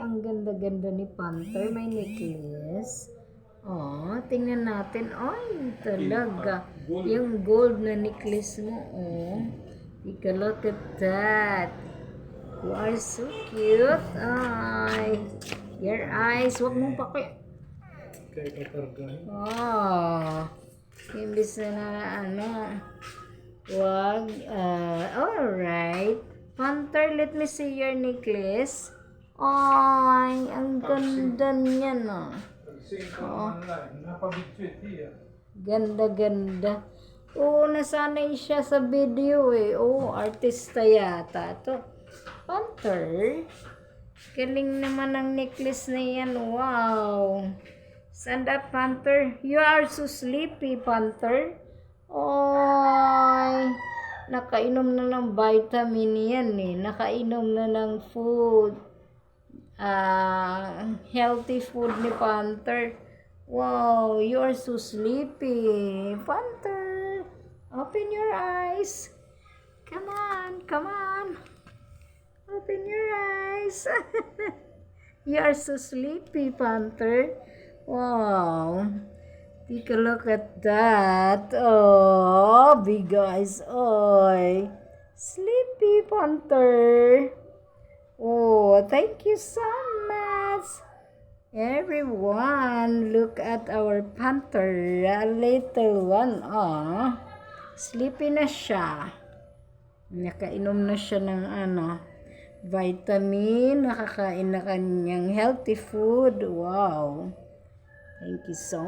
ang ganda-ganda ni Panther. May necklace. Oh, tingnan natin. Ay, talaga. Yung gold na necklace mo, oh. Take a look at that. You are so cute. Ay, your eyes. Huwag mong Oh, imbis na wag. Alright. Panther, let me see your necklace. Ay, ang ganda niya, no? Oh. Ganda-ganda. Oo, nasanay siya sa video eh. Oo, artista yata to. Panther. Galing naman ang necklace na yan. Wow. Stand up, Panther. You are so sleepy, Panther. Oy. Nakainom na ng vitamin yan eh. Nakainom na ng food. Healthy food ni Panther. Wow, you are so sleepy. Panther, open your eyes. Come on, come on. Open your eyes. You are so sleepy, Panther. Wow. Take a look at that. Oh, big eyes. Oy. Sleepy, Panther. Oh, thank you so much. Everyone, look at our Panther. A little one. Oh, sleepy na siya. Nakainom na siya ng vitamin. Nakakain na kanyang healthy food. Wow. Thank you so much.